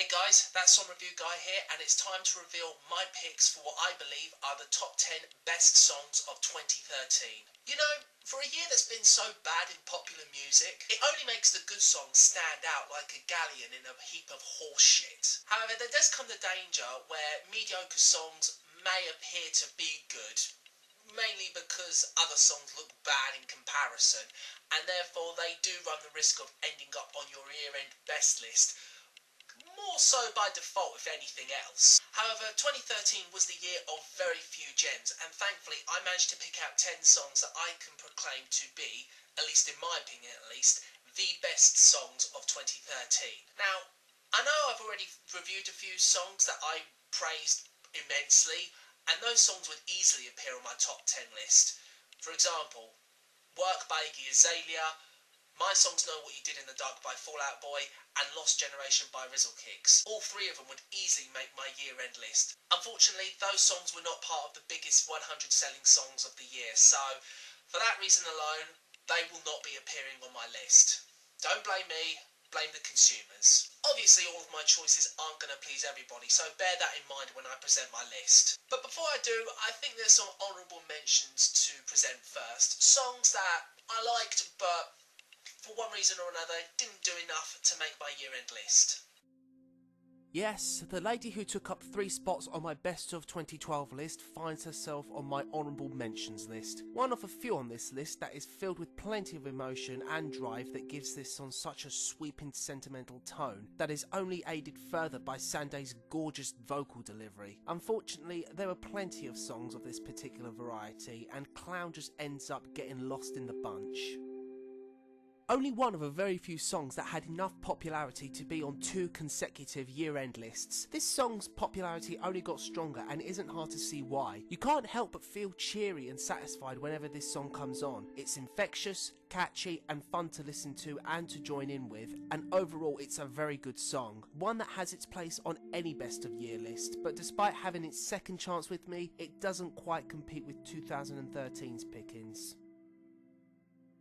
Hey guys, that's Song Review Guy here, and it's time to reveal my picks for what I believe are the top 10 best songs of 2013. You know, for a year that's been so bad in popular music, it only makes the good songs stand out like a galleon in a heap of horse shit. However, there does come the danger where mediocre songs may appear to be good, mainly because other songs look bad in comparison, and therefore they do run the risk of ending up on your year-end best list. More so by default, if anything else. However, 2013 was the year of very few gems, and thankfully I managed to pick out 10 songs that I can proclaim to be, at least in my opinion at least, the best songs of 2013. Now, I know I've already reviewed a few songs that I praised immensely, and those songs would easily appear on my top 10 list. For example, Work by Iggy Azalea, My Songs Know What You Did in the Dark by Fall Out Boy, and Lost Generation by Rizzle-Kicks. All three of them would easily make my year-end list. Unfortunately, those songs were not part of the biggest 100 selling songs of the year, so for that reason alone, they will not be appearing on my list. Don't blame me, blame the consumers. Obviously, all of my choices aren't going to please everybody, so bear that in mind when I present my list. But before I do, I think there's some honourable mentions to present first. Songs that I liked, but for one reason or another, didn't do enough to make my year-end list. Yes, the lady who took up 3 spots on my best of 2012 list finds herself on my honourable mentions list. One of a few on this list that is filled with plenty of emotion and drive that gives this song such a sweeping sentimental tone that is only aided further by Sanday's gorgeous vocal delivery. Unfortunately, there are plenty of songs of this particular variety, and Clown just ends up getting lost in the bunch. Only one of a very few songs that had enough popularity to be on 2 consecutive year-end lists. This song's popularity only got stronger, and it isn't hard to see why. You can't help but feel cheery and satisfied whenever this song comes on. It's infectious, catchy and fun to listen to and to join in with, and overall it's a very good song. One that has its place on any best of year list, but despite having its second chance with me, it doesn't quite compete with 2013's pickings.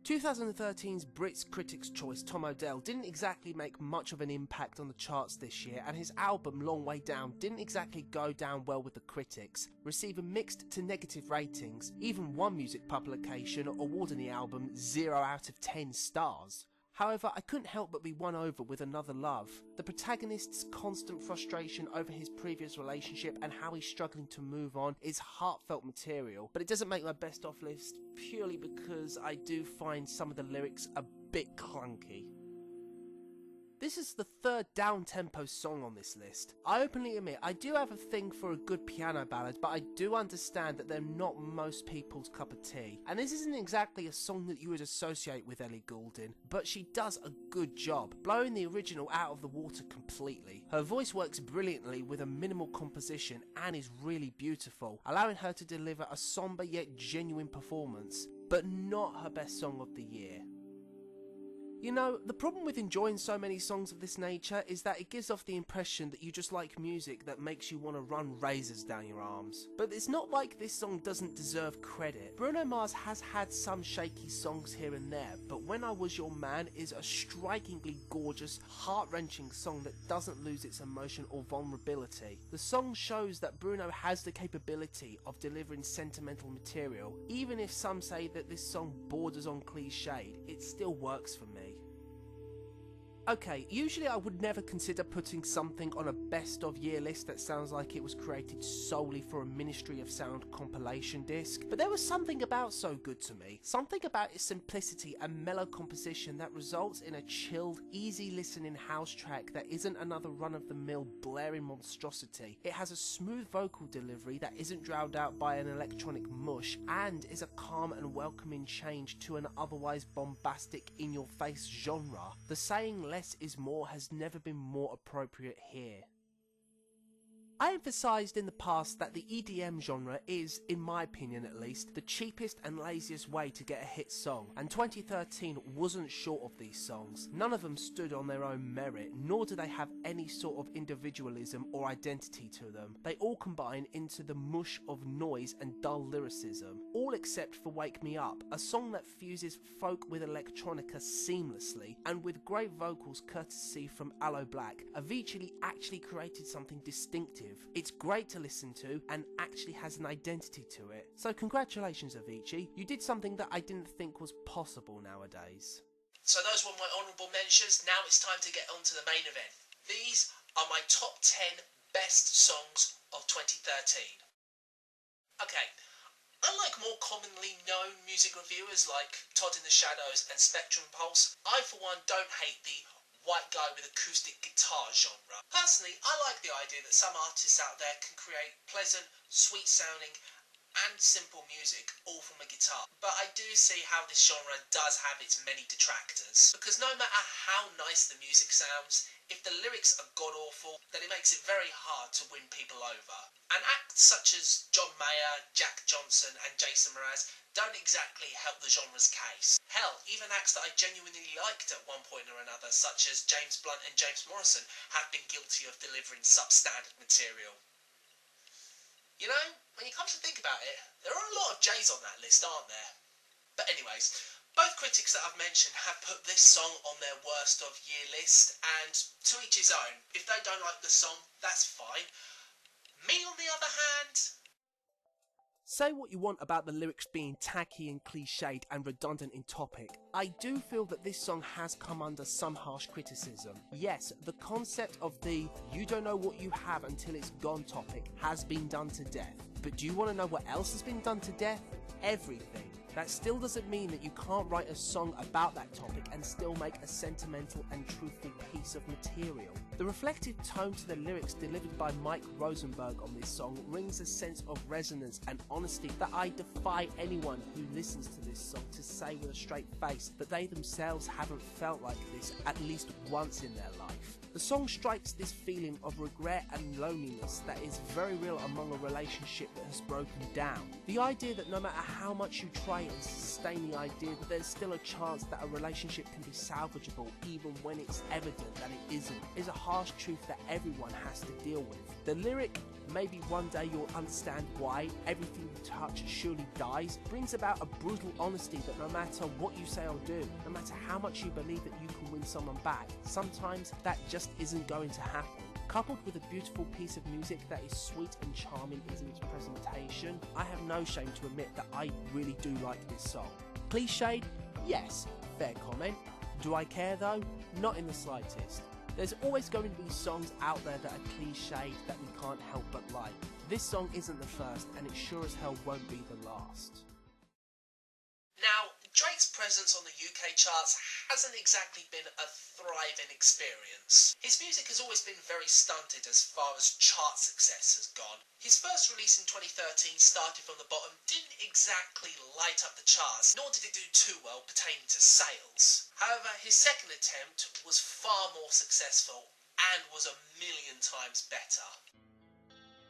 2013's Brits Critics' Choice Tom Odell didn't exactly make much of an impact on the charts this year, and his album Long Way Down didn't exactly go down well with the critics, receiving mixed to negative ratings, even one music publication awarding the album 0 out of 10 stars. However, I couldn't help but be won over with Another Love. The protagonist's constant frustration over his previous relationship and how he's struggling to move on is heartfelt material, but it doesn't make my best of list purely because I do find some of the lyrics a bit clunky. This is the 3rd down-tempo song on this list. I openly admit I do have a thing for a good piano ballad, but I do understand that they're not most people's cup of tea. And this isn't exactly a song that you would associate with Ellie Goulding, but she does a good job, blowing the original out of the water completely. Her voice works brilliantly with a minimal composition and is really beautiful, allowing her to deliver a somber yet genuine performance, but not her best song of the year. You know, the problem with enjoying so many songs of this nature is that it gives off the impression that you just like music that makes you want to run razors down your arms. But it's not like this song doesn't deserve credit. Bruno Mars has had some shaky songs here and there, but When I Was Your Man is a strikingly gorgeous, heart-wrenching song that doesn't lose its emotion or vulnerability. The song shows that Bruno has the capability of delivering sentimental material. Even if some say that this song borders on cliched, it still works for me. Okay, usually I would never consider putting something on a best of year list that sounds like it was created solely for a Ministry of Sound compilation disc, but there was something about So Good to Me, something about its simplicity and mellow composition that results in a chilled, easy listening house track that isn't another run-of-the-mill blaring monstrosity. It has a smooth vocal delivery that isn't drowned out by an electronic mush, and is a calm and welcoming change to an otherwise bombastic in-your-face genre. The saying less is more has never been more appropriate here. I emphasised in the past that the EDM genre is, in my opinion at least, the cheapest and laziest way to get a hit song, and 2013 wasn't short of these songs. None of them stood on their own merit, nor do they have any sort of individualism or identity to them. They all combine into the mush of noise and dull lyricism, all except for Wake Me Up, a song that fuses folk with electronica seamlessly, and with great vocals courtesy from Aloe Black, Avicii actually created something distinctive. It's great to listen to and actually has an identity to it. So congratulations Avicii, you did something that I didn't think was possible nowadays. So those were my honourable mentions. Now it's time to get on to the main event. These are my top 10 best songs of 2013. Okay, unlike more commonly known music reviewers like Todd in the Shadows and Spectrum Pulse, I for one don't hate the white guy with acoustic guitar genre. Personally, I like the idea that some artists out there can create pleasant, sweet sounding and simple music all from a guitar. But I do see how this genre does have its many detractors, because no matter how nice the music sounds, if the lyrics are god-awful, then it makes it very hard to win people over. And acts such as John Mayer, Jack Johnson and Jason Mraz don't exactly help the genre's case. Hell, even acts that I genuinely liked at one point or another, such as James Blunt and James Morrison, have been guilty of delivering substandard material. You know, when you come to think about it, there are a lot of J's on that list, aren't there? But anyways, both critics that I've mentioned have put this song on their worst of year list, and to each his own. If they don't like the song, that's fine. Me, on the other hand... Say what you want about the lyrics being tacky and cliched and redundant in topic, I do feel that this song has come under some harsh criticism. Yes, the concept of the "you don't know what you have until it's gone" topic has been done to death. But do you want to know what else has been done to death? Everything. That still doesn't mean that you can't write a song about that topic and still make a sentimental and truthful piece of material. The reflective tone to the lyrics delivered by Mike Rosenberg on this song rings a sense of resonance and honesty that I defy anyone who listens to this song to say with a straight face that they themselves haven't felt like this at least once in their life. The song strikes this feeling of regret and loneliness that is very real among a relationship that has broken down. The idea that no matter how much you try and sustain the idea that there's still a chance that a relationship can be salvageable even when it's evident that it isn't, is a harsh truth that everyone has to deal with. The lyric, "Maybe one day you'll understand why everything you touch surely dies," brings about a brutal honesty that no matter what you say or do, no matter how much you believe that you can win someone back, sometimes that just isn't going to happen. Coupled with a beautiful piece of music that is sweet and charming in its presentation, I have no shame to admit that I really do like this song. Cliched? Yes, fair comment. Do I care though? Not in the slightest. There's always going to be songs out there that are cliched that we can't help but like. This song isn't the first, and it sure as hell won't be the last. Now, Drake's presence on the UK charts hasn't exactly been a thriving experience. His music has always been very stunted as far as chart success has gone. His first release in 2013 started from the bottom, didn't exactly light up the charts, nor did it do too well pertaining to sales. However, his second attempt was far more successful and was a million times better.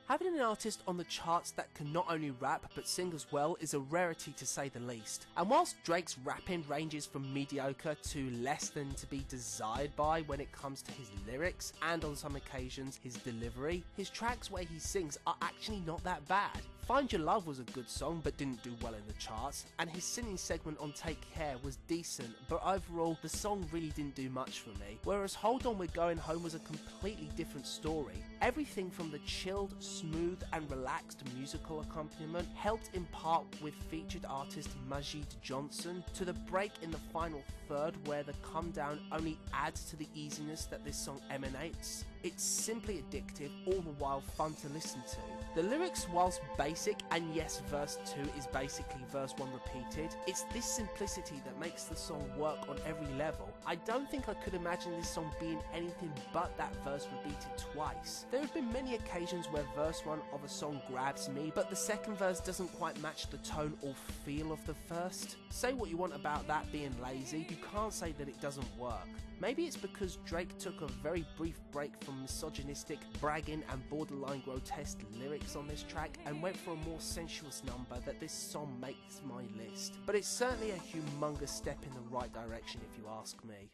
Having an artist on the charts that can not only rap but sing as well is a rarity to say the least. And whilst Drake's rapping ranges from mediocre to less than to be desired by when it comes to his lyrics and on some occasions his delivery, his tracks where he sings are actually not that bad. Find Your Love was a good song but didn't do well in the charts, and his singing segment on Take Care was decent, but overall the song really didn't do much for me. Whereas Hold On We're Going Home was a completely different story. Everything from the chilled, smooth and relaxed musical accompaniment helped in part with featured artist Majid Johnson, to the break in the final third where the come down only adds to the easiness that this song emanates. It's simply addictive, all the while fun to listen to. The lyrics, whilst basic, and yes, verse 2 is basically verse 1 repeated, it's this simplicity that makes the song work on every level. I don't think I could imagine this song being anything but that verse repeated twice. There have been many occasions where verse 1 of a song grabs me, but the second verse doesn't quite match the tone or feel of the first. Say what you want about that being lazy, you can't say that it doesn't work. Maybe it's because Drake took a very brief break from misogynistic, bragging and borderline grotesque lyrics on this track and went for a more sensuous number that this song makes my list. But it's certainly a humongous step in the right direction if you ask me.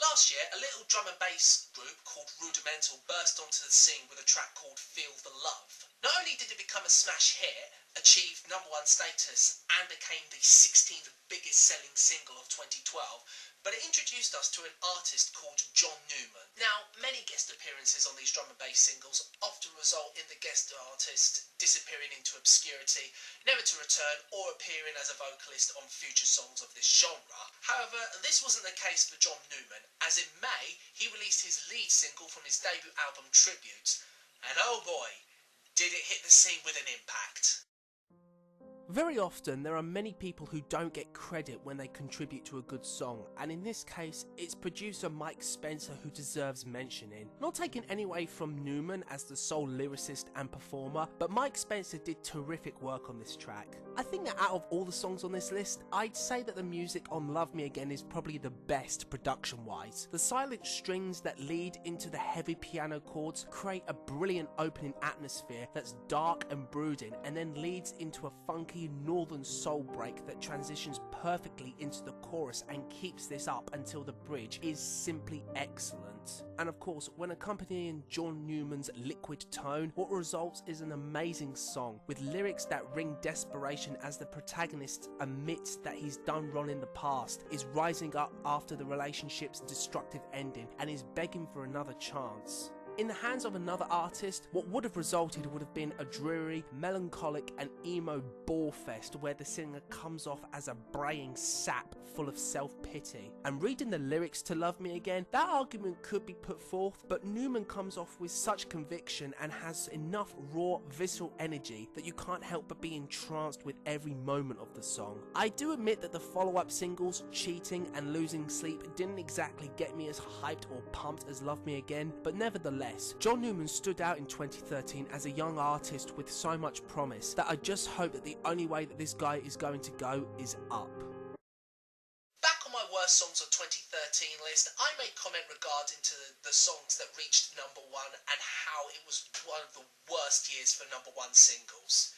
Last year, a little drum and bass group called Rudimental burst onto the scene with a track called Feel the Love. Not only did it become a smash hit, achieved #1 status and became the 16th biggest selling single of 2012, but it introduced us to an artist called John Newman. Now, many guest appearances on these drum and bass singles often result in the guest artist disappearing into obscurity, never to return or appearing as a vocalist on future songs of this genre. However, this wasn't the case for John Newman, as in May, he released his lead single from his debut album Tribute, and oh boy, did it hit the scene with an impact. Very often, there are many people who don't get credit when they contribute to a good song, and in this case, it's producer Mike Spencer who deserves mentioning. Not taking any away from Newman as the sole lyricist and performer, but Mike Spencer did terrific work on this track. I think that out of all the songs on this list, I'd say that the music on Love Me Again is probably the best production-wise. The silent strings that lead into the heavy piano chords create a brilliant opening atmosphere that's dark and brooding, and then leads into a funky northern soul break that transitions perfectly into the chorus and keeps this up until the bridge is simply excellent. And of course, when accompanying John Newman's liquid tone, what results is an amazing song with lyrics that ring desperation as the protagonist admits that he's done wrong in the past, is rising up after the relationship's destructive ending, and is begging for another chance. In the hands of another artist, what would have resulted would have been a dreary, melancholic and emo bore fest where the singer comes off as a braying sap full of self-pity. And reading the lyrics to Love Me Again, that argument could be put forth, but Newman comes off with such conviction and has enough raw, visceral energy that you can't help but be entranced with every moment of the song. I do admit that the follow-up singles, Cheating and Losing Sleep, didn't exactly get me as hyped or pumped as Love Me Again, but nevertheless, John Newman stood out in 2013 as a young artist with so much promise that I just hope that the only way that this guy is going to go is up. Back on my worst songs of 2013 list, I made comment regarding to the songs that reached #1 and how it was one of the worst years for #1 singles.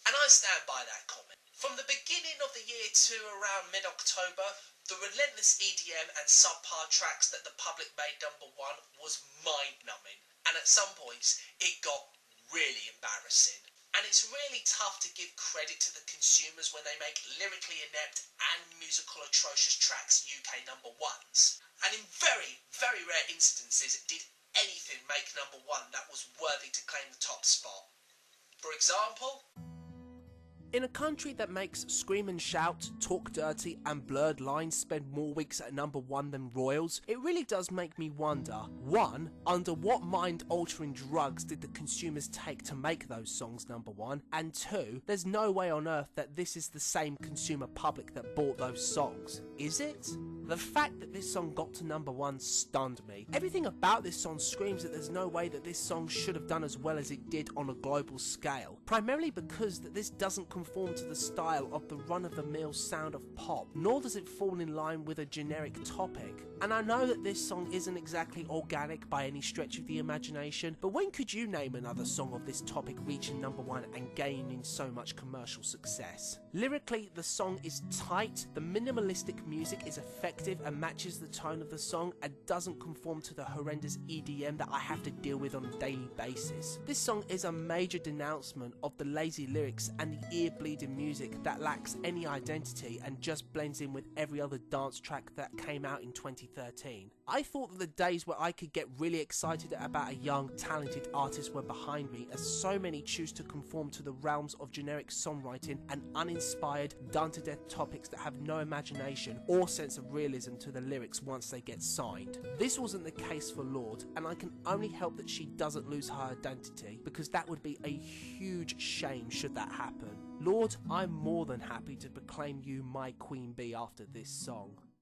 And I stand by that comment. From the beginning of the year to around mid-October, the relentless EDM and subpar tracks that the public made #1 was mind-numbing, and at some points it got really embarrassing. And it's really tough to give credit to the consumers when they make lyrically inept and musical atrocious tracks UK #1s. And in very, very rare instances did anything make #1 that was worthy to claim the top spot. For example, in a country that makes Scream and Shout, Talk Dirty and Blurred Lines spend more weeks at #1 than Royals, it really does make me wonder, 1. Under what mind-altering drugs did the consumers take to make those songs #1? And 2. There's no way on earth that this is the same consumer public that bought those songs. Is it? The fact that this song got to #1 stunned me. Everything about this song screams that there's no way that this song should have done as well as it did on a global scale. Primarily because that this doesn't conform to the style of the run-of-the-mill sound of pop, nor does it fall in line with a generic topic. And I know that this song isn't exactly organic by any stretch of the imagination, but when could you name another song of this topic reaching #1 and gaining so much commercial success? Lyrically, the song is tight, the minimalistic music is effective and matches the tone of the song and doesn't conform to the horrendous EDM that I have to deal with on a daily basis. This song is a major denouncement of the lazy lyrics and the ear-bleeding music that lacks any identity and just blends in with every other dance track that came out in 2013. I thought that the days where I could get really excited about a young, talented artist were behind me, as so many choose to conform to the realms of generic songwriting and uninspired, done-to-death topics that have no imagination or sense of realism to the lyrics once they get signed. This wasn't the case for Lorde, and I can only hope that she doesn't lose her identity, because that would be a huge shame should that happen. Lorde, I'm more than happy to proclaim you my queen bee after this song.